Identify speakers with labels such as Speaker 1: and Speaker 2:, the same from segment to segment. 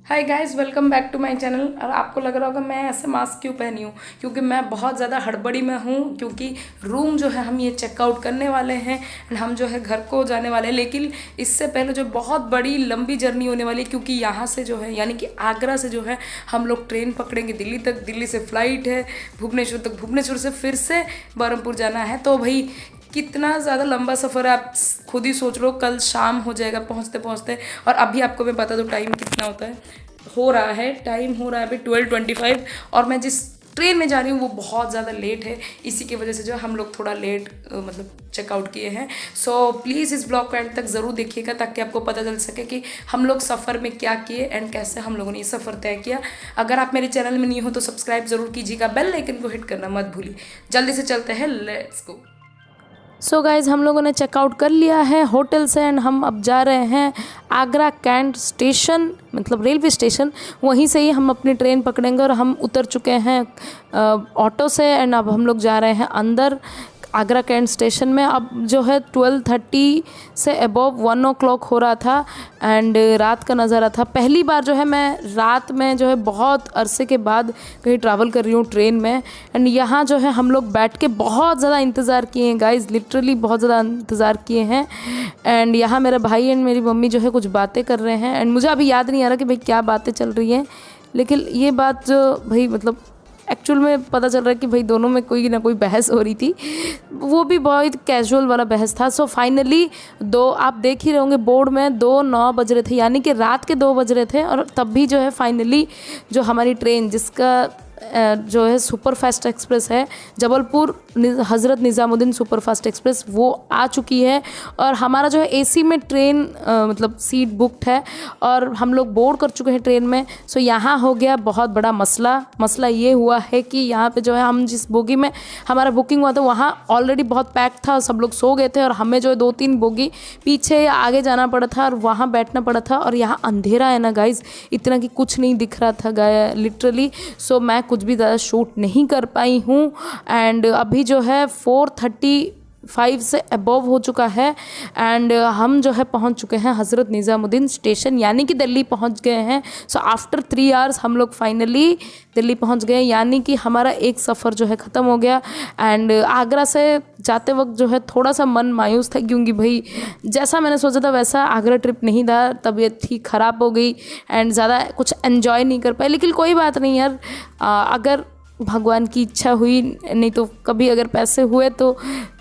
Speaker 1: Hi guys, welcome back to my channel. और आपको लग रहा होगा मैं ऐसे मास्क क्यों पहनी हूँ, क्योंकि मैं बहुत ज़्यादा हड़बड़ी में हूँ। क्योंकि रूम जो है हम ये चेकआउट करने वाले हैं एंड हम जो है घर को जाने वाले हैं। लेकिन इससे पहले जो बहुत बड़ी लंबी जर्नी होने वाली है, क्योंकि यहाँ से जो है यानी कि आगरा से जो है हम लोग ट्रेन पकड़ेंगे दिल्ली तक। दिल्ली से फ़्लाइट है भुवनेश्वर तक, भुवनेश्वर से फिर से बरहमपुर जाना है। तो भाई कितना ज़्यादा लंबा सफ़र है, आप खुद ही सोच लो। कल शाम हो जाएगा पहुँचते पहुँचते। और अभी आपको मैं बता दूँ टाइम कितना होता है, हो रहा है टाइम हो रहा है अभी 12:25। और मैं जिस ट्रेन में जा रही हूँ वो बहुत ज़्यादा लेट है। इसी की वजह से जो हम लोग थोड़ा लेट मतलब चेकआउट किए हैं। सो प्लीज़ इस ब्लॉग को एंड तक ज़रूर देखिएगा, ताकि आपको पता चल सके कि हम लोग सफ़र में क्या किए एंड कैसे हम लोगों ने ये सफ़र तय किया। अगर आप मेरे चैनल में नहीं हो तो सब्सक्राइब ज़रूर कीजिएगा, बेल आइकन को हिट करना मत भूलिए। जल्दी से चलते हैं, लेट्स गो। सो गाइज़, हम लोगों ने चेकआउट कर लिया है होटल से एंड हम अब जा रहे हैं आगरा कैंट स्टेशन, मतलब रेलवे स्टेशन। वहीं से ही हम अपनी ट्रेन पकड़ेंगे और हम उतर चुके हैं ऑटो से एंड अब हम लोग जा रहे हैं अंदर आगरा कैंट स्टेशन में। अब जो है 12:30 से अबव 1 o'clock हो रहा था एंड रात का नज़ारा था। पहली बार जो है मैं रात में जो है बहुत अरसे के बाद कहीं ट्रैवल कर रही हूँ ट्रेन में। एंड यहाँ जो है हम लोग बैठ के बहुत ज़्यादा इंतज़ार किए हैं गाइज़, लिटरली बहुत ज़्यादा इंतज़ार किए हैं। एंड यहाँ मेरा भाई एंड मेरी मम्मी जो है कुछ बातें कर रहे हैं एंड मुझे अभी याद नहीं आ रहा कि भाई क्या बातें चल रही हैं। लेकिन ये बात जो भाई मतलब एक्चुअल में पता चल रहा है कि भाई दोनों में कोई ना कोई बहस हो रही थी, वो भी बहुत कैजुअल वाला बहस था। सो फाइनली आप देख ही रहे होंगे बोर्ड में 2:09 बज रहे थे, यानी कि रात के 2 बज रहे थे। और तब भी जो है फाइनली जो हमारी ट्रेन जिसका जो है सुपर फास्ट एक्सप्रेस है, Jabalpur Hazrat Nizamuddin super fast express, वो आ चुकी है। और हमारा जो है एसी में ट्रेन मतलब सीट बुकड है और हम लोग बोर्ड कर चुके हैं ट्रेन में। सो यहाँ हो गया बहुत बड़ा मसला ये हुआ है कि यहाँ पे जो है हम जिस बोगी में हमारा बुकिंग हुआ था वहाँ ऑलरेडी बहुत पैक था, सब लोग सो गए थे और हमें जो है 2-3 बोगी पीछे या आगे जाना पड़ा था और वहाँ बैठना पड़ा था। और यहाँ अंधेरा है ना गाइज़, इतना कि कुछ नहीं दिख रहा था लिटरली। सो मैं कुछ भी ज़्यादा शूट नहीं कर पाई हूँ। एंड अभी जो है 4:35 से अबव हो चुका है एंड हम जो है पहुँच चुके हैं हज़रत निज़ामुद्दीन स्टेशन, यानी कि दिल्ली पहुँच गए हैं। सो आफ्टर 3 आवर्स हम लोग फाइनली दिल्ली पहुँच गए, यानी कि हमारा एक सफ़र जो है ख़त्म हो गया। एंड आगरा से जाते वक्त जो है थोड़ा सा मन मायूस था, क्योंकि भाई जैसा मैंने सोचा था वैसा आगरा ट्रिप नहीं था। तबीयत ठीक ख़राब हो गई एंड ज़्यादा कुछ एन्जॉय नहीं कर पाए। लेकिन कोई बात नहीं यार, अगर भगवान की इच्छा हुई, नहीं तो कभी अगर पैसे हुए तो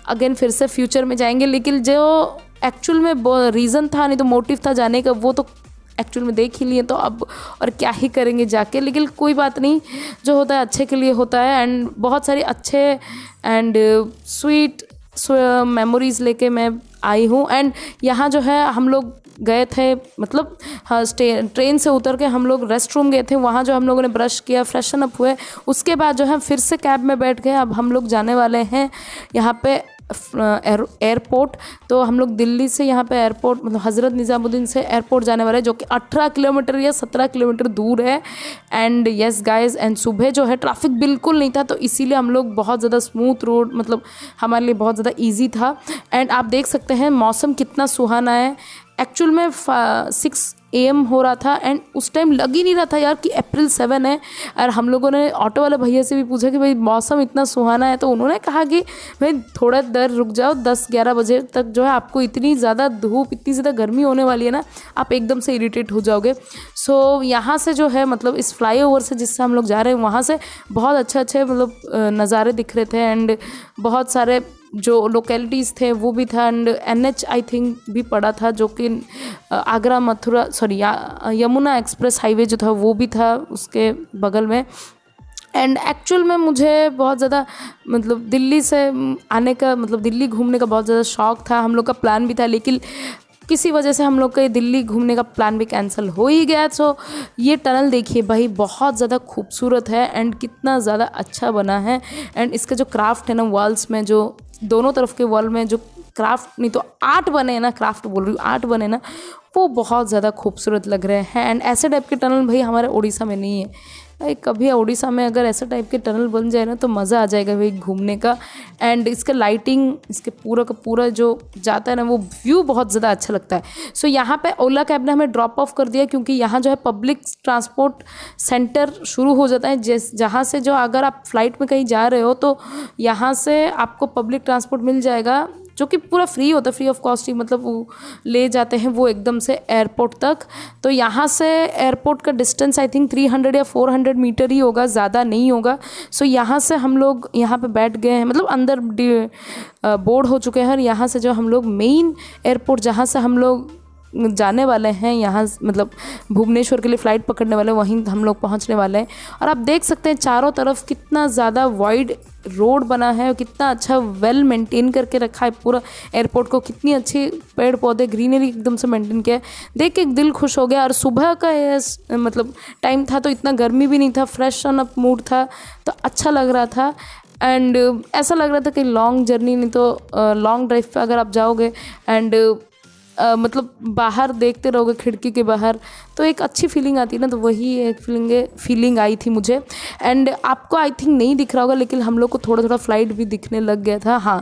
Speaker 1: अगेन फिर से फ्यूचर में जाएंगे। लेकिन जो एक्चुअल में रीज़न था, नहीं तो मोटिव था जाने का, वो तो एक्चुअल में देख ही लिए, तो अब और क्या ही करेंगे जाके। लेकिन कोई बात नहीं, जो होता है अच्छे के लिए होता है। एंड बहुत सारी अच्छे एंड स्वीट मेमोरीज़ लेके मैं आई हूँ। एंड यहाँ जो है हम लोग गए थे, मतलब हाँ, ट्रेन से उतर के हम लोग रेस्ट रूम गए थे। वहाँ जो हम लोगों ने ब्रश किया, फ्रेशन अप हुए, उसके बाद जो है फिर से कैब में बैठ गए। अब हम लोग जाने वाले हैं यहाँ पे एयरपोर्ट। तो हम लोग दिल्ली से यहाँ पे एयरपोर्ट, मतलब हज़रत निज़ामुद्दीन से एयरपोर्ट जाने वाले हैं, जो कि 18 किलोमीटर या 17 किलोमीटर दूर है। एंड यस गाइज, एंड सुबह जो है ट्रैफिक बिल्कुल नहीं था, तो इसीलिए हम लोग बहुत ज़्यादा स्मूथ रोड, मतलब हमारे लिए बहुत ज़्यादा ईजी था। एंड आप देख सकते हैं मौसम कितना सुहाना है। एक्चुअल में 6 AM हो रहा था एंड उस टाइम लग ही नहीं रहा था यार कि अप्रैल 7 है। और हम लोगों ने ऑटो वाले भैया से भी पूछा कि भाई मौसम इतना सुहाना है, तो उन्होंने कहा कि भाई थोड़ा देर रुक जाओ, 10-11 बजे तक जो है आपको इतनी ज़्यादा धूप, इतनी ज़्यादा गर्मी होने वाली है ना, आप एकदम से इरिटेट हो जाओगे। सो यहाँ से जो है मतलब इस फ्लाईओवर से जिससे हम लोग जा रहे हैं, वहाँ से बहुत अच्छे मतलब नज़ारे दिख रहे थे एंड बहुत सारे जो लोकेलिटीज़ थे वो भी था। एंड NH आई थिंक भी पड़ा था, जो कि आगरा मथुरा यमुना एक्सप्रेस हाईवे जो था वो भी था उसके बगल में। एंड एक्चुअल में मुझे बहुत ज़्यादा मतलब दिल्ली से आने का, मतलब दिल्ली घूमने का बहुत ज़्यादा शौक़ था। हम लोग का प्लान भी था, लेकिन किसी वजह से हम लोग का दिल्ली घूमने का प्लान भी कैंसिल हो ही गया। सो ये टनल देखिए भाई, बहुत ज़्यादा खूबसूरत है एंड कितना ज़्यादा अच्छा बना है। एंड इसका जो क्राफ्ट है ना, वॉल्स में जो दोनों तरफ के वॉल में जो क्राफ्ट, नहीं तो आर्ट बने ना, क्राफ्ट बोल रही हूँ, आर्ट बने ना, वो बहुत ज़्यादा खूबसूरत लग रहे हैं। एंड ऐसे टाइप के टनल भाई हमारे उड़ीसा में नहीं है भाई। कभी उड़ीसा में अगर ऐसा टाइप के टनल बन जाए ना तो मज़ा आ जाएगा भाई घूमने का। एंड इसका लाइटिंग, इसके पूरा का पूरा जो जाता है ना वो व्यू बहुत ज़्यादा अच्छा लगता है। सो यहाँ पे ओला कैब ने हमें ड्रॉप ऑफ कर दिया क्योंकि यहाँ जो है पब्लिक ट्रांसपोर्ट सेंटर शुरू हो जाता है। जहाँ से जो अगर आप फ्लाइट में कहीं जा रहे हो तो यहाँ से आपको पब्लिक ट्रांसपोर्ट मिल जाएगा जो कि पूरा फ्री होता है, फ्री ऑफ कॉस्ट ही, मतलब वो ले जाते हैं वो एकदम से एयरपोर्ट तक। तो यहाँ से एयरपोर्ट का डिस्टेंस आई थिंक 300 या 400 मीटर ही होगा, ज़्यादा नहीं होगा। सो यहाँ से हम लोग यहाँ पे बैठ गए हैं, मतलब अंदर बोर्ड हो चुके हैं। और यहाँ से जो हम लोग मेन एयरपोर्ट जहाँ से हम लोग जाने वाले हैं, यहाँ मतलब भुवनेश्वर के लिए फ़्लाइट पकड़ने वाले, वहीं हम लोग पहुँचने वाले हैं। और आप देख सकते हैं चारों तरफ कितना ज़्यादा वाइड रोड बना है और कितना अच्छा वेल मेंटेन करके रखा है पूरा एयरपोर्ट को। कितनी अच्छी पेड़ पौधे, ग्रीनरी एकदम से मेंटेन किया है, देख के दिल खुश हो गया। और सुबह का मतलब टाइम था तो इतना गर्मी भी नहीं था, फ्रेश ऑन अप मूड था, तो अच्छा लग रहा था। एंड ऐसा लग रहा था कि लॉन्ग जर्नी नहीं तो लॉन्ग ड्राइव पे अगर आप जाओगे एंड मतलब बाहर देखते रहोगे खिड़की के बाहर तो एक अच्छी फीलिंग आती है ना, तो वही एक फीलिंग आई थी मुझे। एंड आपको आई थिंक नहीं दिख रहा होगा लेकिन हम लोग को थोड़ा थोड़ा फ्लाइट भी दिखने लग गया था। हाँ,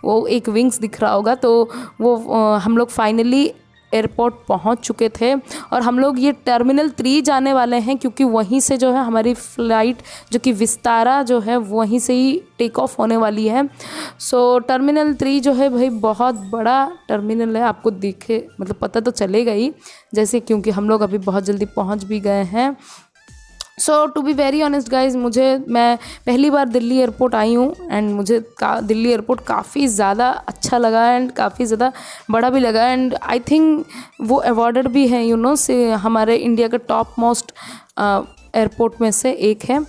Speaker 1: वो एक विंग्स दिख रहा होगा। तो वो हम लोग फाइनली एयरपोर्ट पहुंच चुके थे और हम लोग ये टर्मिनल 3 जाने वाले हैं क्योंकि वहीं से जो है हमारी फ़्लाइट जो कि विस्तारा जो है वहीं से ही टेक ऑफ होने वाली है। सो टर्मिनल 3 जो है भाई बहुत बड़ा टर्मिनल है, आपको दिखे मतलब पता तो चलेगा ही जैसे, क्योंकि हम लोग अभी बहुत जल्दी पहुंच भी गए हैं। So to be very honest guys, मैं पहली बार दिल्ली एयरपोर्ट आई हूँ एंड मुझे दिल्ली एयरपोर्ट काफ़ी ज़्यादा अच्छा लगा एंड काफ़ी ज़्यादा बड़ा भी लगा। एंड आई थिंक वो अवॉर्डेड भी है से हमारे इंडिया का टॉप मोस्ट एयरपोर्ट में से एक है।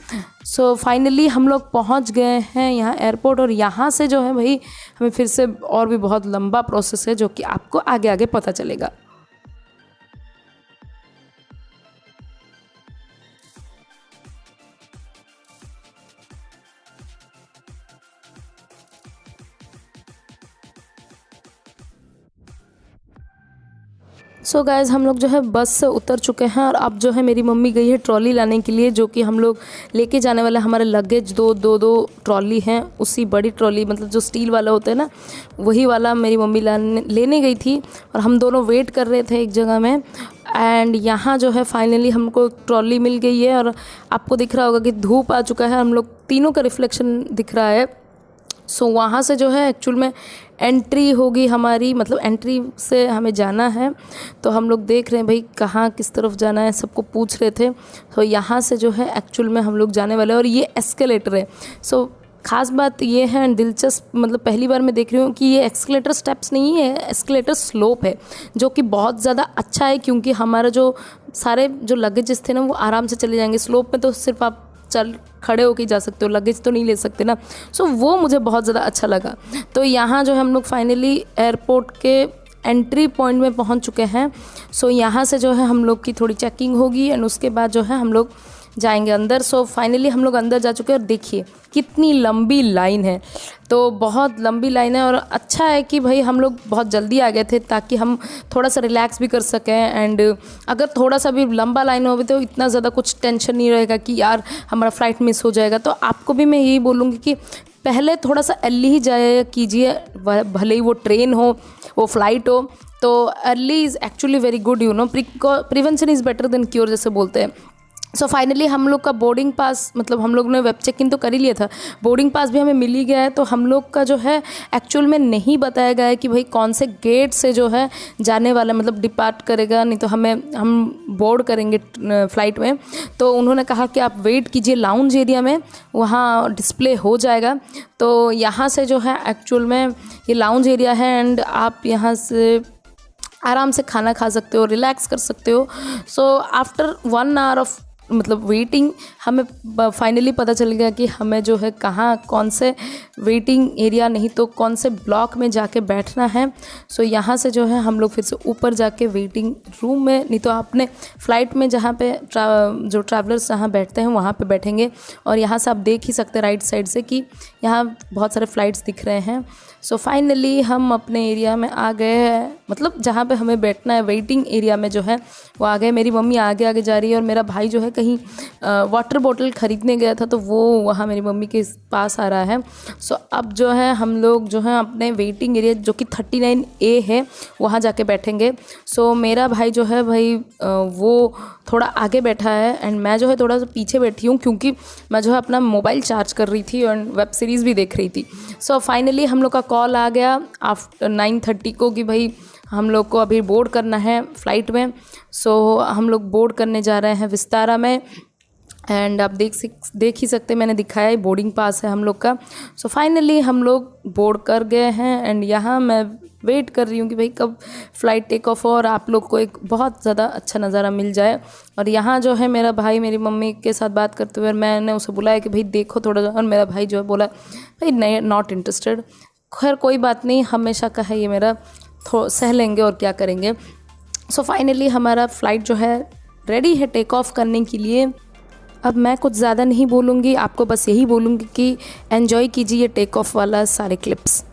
Speaker 1: सो फाइनली हम लोग पहुँच गए हैं यहाँ एयरपोर्ट और यहाँ से जो है भाई हमें फिर से और भी बहुत लंबा प्रोसेस है जो कि आपको आगे आगे पता चलेगा। सो गाइज़, हम लोग जो है बस से उतर चुके हैं और अब जो है मेरी मम्मी गई है ट्रॉली लाने के लिए, जो कि हम लोग लेके जाने वाले हमारे लगेज दो ट्रॉली हैं। उसी बड़ी ट्रॉली मतलब जो स्टील वाला होता है ना, वही वाला मेरी मम्मी लेने गई थी और हम दोनों वेट कर रहे थे एक जगह में। एंड यहाँ जो है फाइनली हमको ट्रॉली मिल गई है और आपको दिख रहा होगा कि धूप आ चुका है, हम लोग तीनों का रिफ्लेक्शन दिख रहा है। सो वहाँ से जो है एक्चुअल में एंट्री होगी हमारी, मतलब एंट्री से हमें जाना है। तो हम लोग देख रहे हैं भाई कहाँ किस तरफ जाना है, सबको पूछ रहे थे। तो यहाँ से जो है एक्चुअल में हम लोग जाने वाले हैं और ये एस्केलेटर है। सो ख़ास बात ये है दिलचस्प, मतलब पहली बार मैं देख रही हूँ कि ये एस्केलेटर स्टेप्स नहीं है, एस्केलेटर स्लोप है, जो कि बहुत ज़्यादा अच्छा है क्योंकि हमारा जो सारे जो लगेजेस थे ना वो आराम से चले जाएंगे। स्लोप में तो सिर्फ आप खड़े होके जा सकते हो, लगेज तो नहीं ले सकते ना। सो वो मुझे बहुत ज़्यादा अच्छा लगा। तो यहाँ जो है हम लोग फाइनली एयरपोर्ट के एंट्री पॉइंट में पहुँच चुके हैं। सो यहाँ से जो है हम लोग की थोड़ी चेकिंग होगी एंड उसके बाद जो है हम लोग जाएंगे अंदर। सो फाइनली हम लोग अंदर जा चुके हैं और देखिए कितनी लंबी लाइन है। तो बहुत लंबी लाइन है और अच्छा है कि भाई हम लोग बहुत जल्दी आ गए थे ताकि हम थोड़ा सा रिलैक्स भी कर सकें। एंड अगर थोड़ा सा भी लंबा लाइन हो तो इतना ज़्यादा कुछ टेंशन नहीं रहेगा कि यार हमारा फ्लाइट मिस हो जाएगा। तो आपको भी मैं यही बोलूँगी कि पहले थोड़ा सा अर्ली ही जाया कीजिए, भले ही वो ट्रेन हो वो फ्लाइट हो। तो early is actually very good, prevention is better than cure जैसे बोलते हैं। सो फाइनली हम लोग का बोर्डिंग पास, मतलब हम लोग ने वेब चेक इन तो कर ही लिया था, बोर्डिंग पास भी हमें मिल ही गया है। तो हम लोग का जो है एक्चुअल में नहीं बताया गया है कि भाई कौन से गेट से जो है जाने वाला, मतलब डिपार्ट करेगा, नहीं तो हम बोर्ड करेंगे फ़्लाइट में। तो उन्होंने कहा कि आप वेट कीजिए लाउंज एरिया में, वहाँ डिस्प्ले हो जाएगा। तो यहाँ से जो है एक्चुअल में ये लाउंज एरिया है एंड आप यहाँ से आराम से खाना खा सकते हो, रिलैक्स कर सकते हो। सो आफ्टर 1 आवर ऑफ मतलब वेटिंग हमें फाइनली पता चल गया कि हमें जो है कहाँ कौन से वेटिंग एरिया नहीं तो कौन से ब्लॉक में जाके बैठना है। सो यहाँ से जो है हम लोग फिर से ऊपर जाके वेटिंग रूम में, नहीं तो आपने फ़्लाइट में जहाँ पे जो ट्रैवलर्स जहाँ बैठते हैं वहाँ पे बैठेंगे। और यहाँ से आप देख ही सकते हैं राइट साइड से कि यहाँ बहुत सारे फ़्लाइट्स दिख रहे हैं। सो फाइनली हम अपने एरिया में आ गए हैं, मतलब जहाँ पे हमें बैठना है वेटिंग एरिया में जो है वो आ गए। मेरी मम्मी आगे आगे जा रही है और मेरा भाई जो है कहीं वाटर बॉटल ख़रीदने गया था तो वो वहाँ मेरी मम्मी के पास आ रहा है। सो अब जो है हम लोग जो है अपने वेटिंग एरिया जो कि 39A है वहाँ जाके बैठेंगे। सो मेरा भाई जो है भाई वो थोड़ा आगे बैठा है एंड मैं जो है थोड़ा सा पीछे बैठी हूँ, क्योंकि मैं जो है अपना मोबाइल चार्ज कर रही थी और वेब सीरीज़ भी देख रही थी। सो फाइनली हम लोग का कॉल आ गया आफ्टर 9:30 को कि भाई हम लोग को अभी बोर्ड करना है फ़्लाइट में। सो हम लोग बोर्ड करने जा रहे हैं विस्तारा में एंड आप देख ही सकते, मैंने दिखाया है बोर्डिंग पास है हम लोग का। सो फाइनली हम लोग बोर्ड कर गए हैं एंड यहाँ मैं वेट कर रही हूँ कि भाई कब फ़्लाइट टेक ऑफ हो और आप लोग को एक बहुत ज़्यादा अच्छा नज़ारा मिल जाए। और यहाँ जो है मेरा भाई मेरी मम्मी के साथ बात करते हुए मैंने उसे बुलाया कि भाई देखो थोड़ा सा, और मेरा भाई जो है बोला भाई नहीं, नॉट इंटरेस्टेड। खैर कोई बात नहीं, हमेशा का है ये मेरा, सह लेंगे और क्या करेंगे। सो फाइनली हमारा फ़्लाइट जो है रेडी है टेक ऑफ करने के लिए। अब मैं कुछ ज़्यादा नहीं बोलूँगी, आपको बस यही बोलूँगी कि एन्जॉय कीजिए टेक ऑफ वाला सारे क्लिप्स।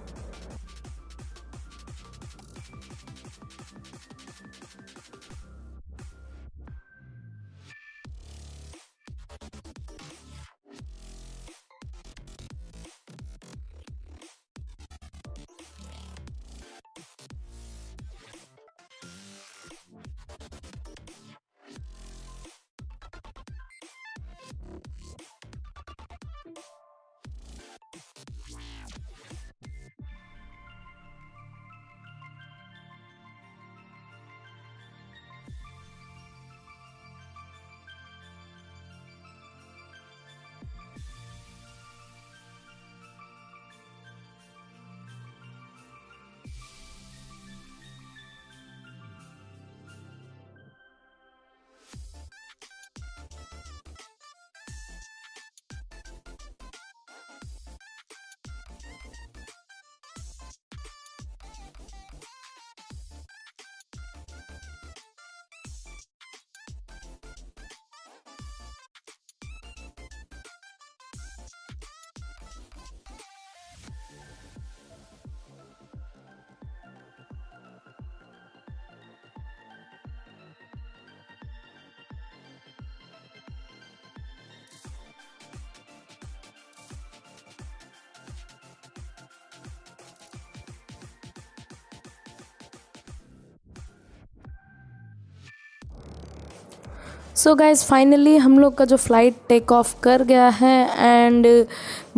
Speaker 1: सो गाइज़ फाइनली हम लोग का जो फ़्लाइट टेक ऑफ कर गया है एंड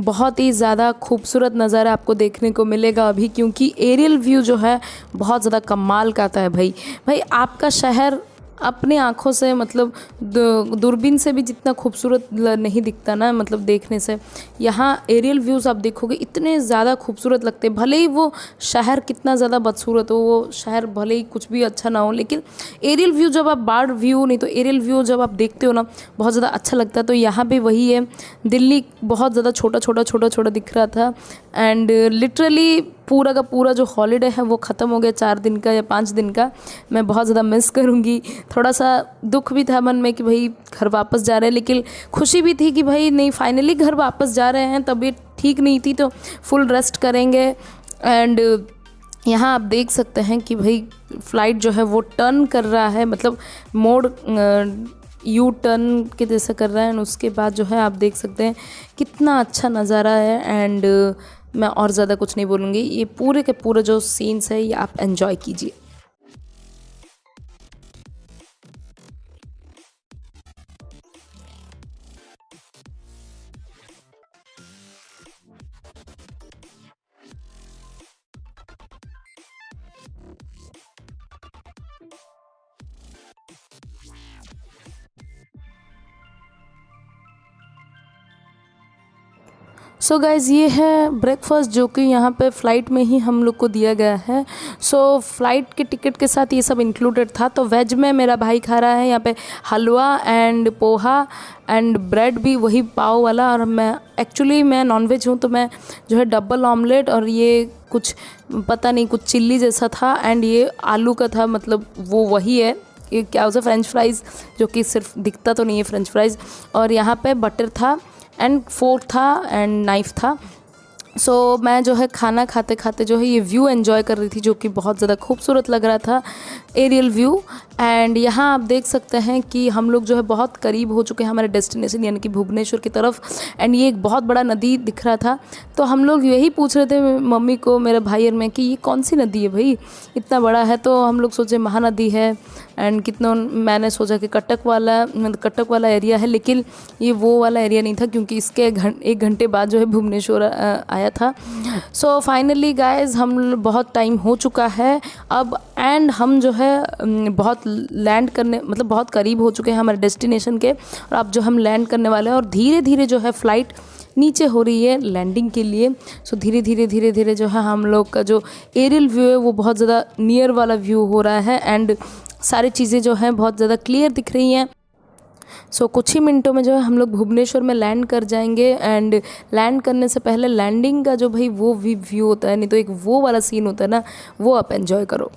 Speaker 1: बहुत ही ज़्यादा खूबसूरत नज़ारा आपको देखने को मिलेगा अभी, क्योंकि एरियल व्यू जो है बहुत ज़्यादा कमाल का आता है। भाई आपका शहर अपने आँखों से मतलब दूरबीन से भी जितना खूबसूरत नहीं दिखता ना, मतलब देखने से, यहाँ एरियल व्यूज़ आप देखोगे इतने ज़्यादा खूबसूरत लगते हैं। भले ही वो शहर कितना ज़्यादा बदसूरत हो, वो शहर भले ही कुछ भी अच्छा ना हो, लेकिन एरियल व्यू जब आप बर्ड व्यू नहीं तो एरियल व्यू जब आप देखते हो ना बहुत ज़्यादा अच्छा लगता है। तो यहाँ पे वही है, दिल्ली बहुत ज़्यादा छोटा दिख रहा था एंड लिटरली पूरा का पूरा जो हॉलीडे है वो ख़त्म हो गया, 4 दिन का या 5 दिन का। मैं बहुत ज़्यादा मिस करूँगी। थोड़ा सा दुख भी था मन में कि भाई घर वापस जा रहे हैं, लेकिन खुशी भी थी कि भाई नहीं फाइनली घर वापस जा रहे हैं। तबीयत ठीक नहीं थी तो फुल रेस्ट करेंगे। एंड यहाँ आप देख सकते हैं कि भाई फ़्लाइट जो है वो टर्न कर रहा है, मतलब मोड़ यू टर्न के जैसे कर रहा है एंड उसके बाद जो है आप देख सकते हैं कितना अच्छा नज़ारा है। एंड मैं और ज़्यादा कुछ नहीं बोलूँगी, ये पूरे के पूरे जो सीन्स है ये आप एंजॉय कीजिए। सो गाइज़ ये है ब्रेकफास्ट जो कि यहाँ पे फ़्लाइट में ही हम लोग को दिया गया है। सो फ़्लाइट के टिकट के साथ ये सब इंक्लूडेड था। तो वेज में मेरा भाई खा रहा है यहाँ पे हलवा एंड पोहा एंड ब्रेड भी वही पाव वाला, और मैं नॉन वेज हूँ तो मैं जो है डबल ऑमलेट और ये कुछ पता नहीं कुछ चिल्ली जैसा था एंड ये आलू का था, मतलब वो वही है, ये क्या उसे फ्रेंच फ्राइज़ जो कि सिर्फ दिखता तो नहीं है फ्रेंच फ्राइज़। और यहाँ पे बटर था एंड फोर्क था एंड नाइफ़ था। मैं जो है खाना खाते खाते जो है ये व्यू एंजॉय कर रही थी, जो कि बहुत ज़्यादा खूबसूरत लग रहा था, एरियल व्यू। एंड यहाँ आप देख सकते हैं कि हम लोग जो है बहुत करीब हो चुके हैं हमारे डेस्टिनेशन यानी कि भुवनेश्वर की तरफ। एंड ये एक बहुत बड़ा नदी दिख रहा था, तो हम लोग यही पूछ रहे थे मम्मी को, मेरे भाई और मैं, कि ये कौन सी नदी है भाई, इतना बड़ा है। तो हम लोग सोचे महानदी है। एंड कितना मैंने सोचा कि कटक वाला एरिया है, लेकिन ये वो वाला एरिया नहीं था, क्योंकि इसके एक घंटे बाद जो है भुवनेश्वर आया था। सो फाइनली गाइज हम बहुत टाइम हो चुका है अब, एंड हम जो है बहुत लैंड करने मतलब बहुत करीब हो चुके हैं हमारे डेस्टिनेशन के, और अब जो हम लैंड करने वाले हैं, और धीरे धीरे जो है फ़्लाइट नीचे हो रही है लैंडिंग के लिए। सो धीरे धीरे जो है हम लोग का जो एरियल व्यू है वो बहुत ज़्यादा नियर वाला व्यू हो रहा है, एंड सारी चीज़ें जो हैं बहुत ज़्यादा क्लियर दिख रही हैं। सो कुछ ही मिनटों में जो है हम लोग भुवनेश्वर में लैंड कर जाएंगे। एंड लैंड करने से पहले लैंडिंग का जो भाई वो व्यू होता है, नहीं तो एक वो वाला सीन होता है ना, वो आप एंजॉय करो।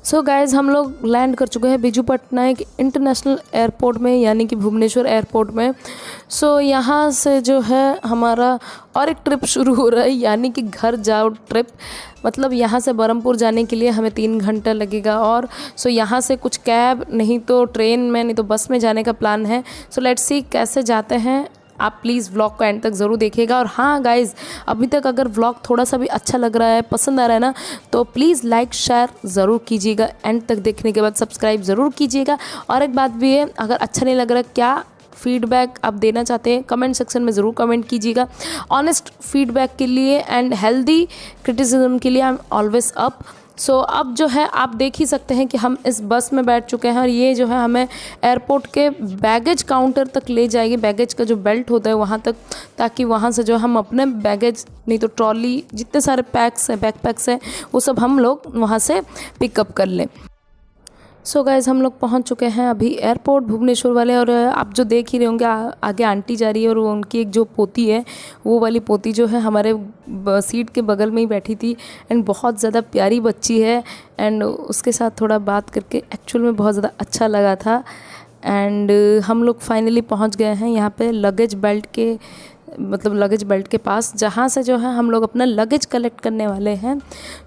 Speaker 1: सो गाइज़ हम लोग लैंड कर चुके हैं बिजू पटनायक इंटरनेशनल एयरपोर्ट में, यानी कि भुवनेश्वर एयरपोर्ट में। सो यहाँ से जो है हमारा और एक ट्रिप शुरू हो रहा है, यानी कि घर जाओ ट्रिप। मतलब यहाँ से बरहमपुर जाने के लिए हमें 3 घंटा लगेगा, और सो यहाँ से कुछ कैब नहीं तो ट्रेन में नहीं तो बस में जाने का प्लान है। सो लेट्स सी कैसे जाते हैं। आप प्लीज़ व्लॉग को एंड तक ज़रूर देखिएगा। और हाँ गाइज़, अभी तक अगर व्लॉग थोड़ा सा भी अच्छा लग रहा है, पसंद आ रहा है ना, तो प्लीज़ लाइक शेयर ज़रूर कीजिएगा। एंड तक देखने के बाद सब्सक्राइब ज़रूर कीजिएगा। और एक बात भी है, अगर अच्छा नहीं लग रहा, क्या फीडबैक आप देना चाहते हैं, कमेंट सेक्शन में ज़रूर कमेंट कीजिएगा। ऑनेस्ट फीडबैक के लिए एंड हेल्दी क्रिटिसिज्म के लिए आई एम ऑलवेज अप। सो अब जो है आप देख ही सकते हैं कि हम इस बस में बैठ चुके हैं, और ये जो है हमें एयरपोर्ट के बैगेज काउंटर तक ले जाएगी, बैगेज का जो बेल्ट होता है वहाँ तक, ताकि वहाँ से जो हम अपने बैगेज नहीं तो ट्रॉली जितने सारे पैक्स हैं, बैकपैक्स हैं, वो सब हम लोग वहाँ से पिकअप कर लें। सो गाइज़ हम लोग पहुंच चुके हैं अभी एयरपोर्ट भुवनेश्वर वाले, और आप जो देख ही रहे होंगे आगे आंटी जा रही है, और वो उनकी एक जो पोती है, वो वाली पोती जो है हमारे सीट के बगल में ही बैठी थी, एंड बहुत ज़्यादा प्यारी बच्ची है। एंड उसके साथ थोड़ा बात करके एक्चुअल में बहुत ज़्यादा अच्छा लगा था। एंड हम लोग फाइनली पहुंच गए हैं यहाँ पे लगेज बेल्ट के पास, जहाँ से जो है हम लोग अपना लगेज कलेक्ट करने वाले हैं।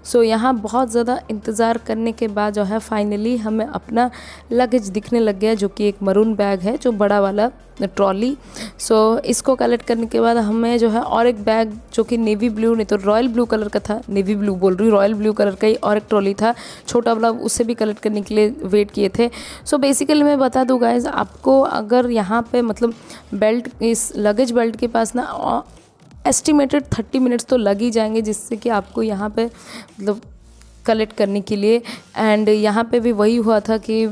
Speaker 1: सो यहाँ बहुत ज़्यादा इंतज़ार करने के बाद जो है फाइनली हमें अपना लगेज दिखने लग गया, जो कि एक मरून बैग है, जो बड़ा वाला ट्रॉली। सो इसको कलेक्ट करने के बाद हमें जो है और एक बैग, जो कि नेवी ब्लू नहीं तो रॉयल ब्लू कलर का था, नेवी ब्लू बोल रही हूँ, रॉयल ब्लू कलर का ही और एक ट्रॉली था छोटा वाला, उससे भी कलेक्ट करने के लिए वेट किए थे। सो बेसिकली मैं बता दूँ गाइज़ आपको, अगर यहाँ पे मतलब बेल्ट, इस लगेज बेल्ट के पास ना एस्टिमेटेड 30 मिनट्स तो लग ही जाएंगे, जिससे कि आपको यहाँ पे मतलब कलेक्ट करने के लिए। एंड यहाँ पे भी वही हुआ था कि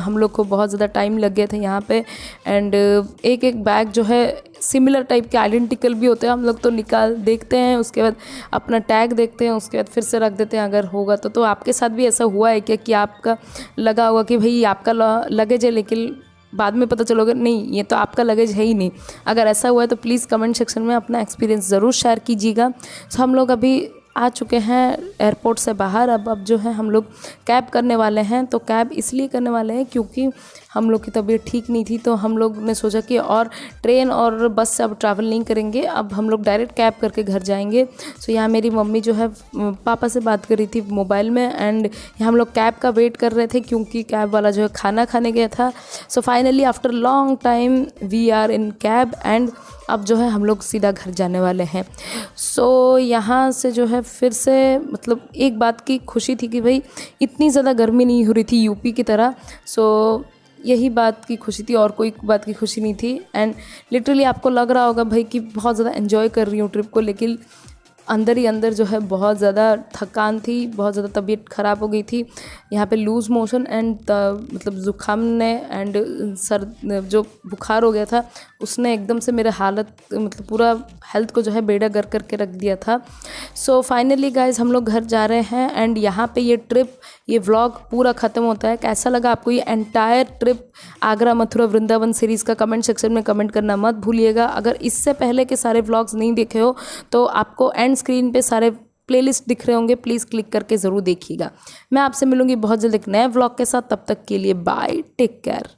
Speaker 1: हम लोग को बहुत ज़्यादा टाइम लग गया था यहाँ पे। एंड एक एक बैग जो है सिमिलर टाइप के आइडेंटिकल भी होते हैं, हम लोग तो निकाल देखते हैं, उसके बाद अपना टैग देखते हैं, उसके बाद फिर से रख देते हैं अगर होगा तो आपके साथ भी ऐसा हुआ है क्या कि आपका लगा होगा कि भाई आपका लगेज है, लेकिन बाद में पता चलोगे नहीं ये तो आपका लगेज है ही नहीं? अगर ऐसा हुआ है तो प्लीज़ कमेंट सेक्शन में अपना एक्सपीरियंस ज़रूर शेयर कीजिएगा। सो हम लोग अभी आ चुके हैं एयरपोर्ट से बाहर। अब जो है हम लोग कैब करने वाले हैं। तो कैब इसलिए करने वाले हैं क्योंकि हम लोग की तबीयत ठीक नहीं थी, तो हम लोग ने सोचा कि और ट्रेन और बस से अब ट्रैवल नहीं करेंगे, अब हम लोग डायरेक्ट कैब करके घर जाएंगे। सो यहाँ मेरी मम्मी जो है पापा से बात कर रही थी मोबाइल में, एंड यहाँ हम लोग कैब का वेट कर रहे थे क्योंकि कैब वाला जो है खाना खाने गया था। So finally after long time we are in cab, and अब जो है हम लोग सीधा घर जाने वाले हैं। सो यहाँ से जो है फिर से मतलब एक बात की खुशी थी कि भाई इतनी ज़्यादा गर्मी नहीं हो रही थी यूपी की तरह। सो यही बात की खुशी थी और कोई बात की खुशी नहीं थी। एंड लिटरली आपको लग रहा होगा भाई कि बहुत ज़्यादा एंजॉय कर रही हूँ ट्रिप को, लेकिन अंदर ही अंदर जो है बहुत ज़्यादा थकान थी, बहुत ज़्यादा तबीयत ख़राब हो गई थी। यहाँ पे लूज़ मोशन एंड मतलब ज़ुकाम ने एंड सर जो बुखार हो गया था उसने एकदम से मेरे हालत मतलब पूरा हेल्थ को जो है बेड़ा गर करके रख दिया था। सो फाइनली गाइज हम लोग घर जा रहे हैं, एंड यहाँ पे ये ट्रिप ये व्लॉग पूरा ख़त्म होता है। कैसा लगा आपको ये entire trip Agra Mathura Vrindavan series का कमेंट सेक्शन में कमेंट करना मत भूलिएगा। अगर इससे पहले के सारे व्लॉग्स नहीं देखे हो तो आपको एंड स्क्रीन पे सारे प्लेलिस्ट दिख रहे होंगे, प्लीज़ क्लिक करके ज़रूर देखिएगा। मैं आपसे मिलूंगी बहुत जल्द एक नए व्लॉग के साथ, तब तक के लिए बाय, टेक केयर।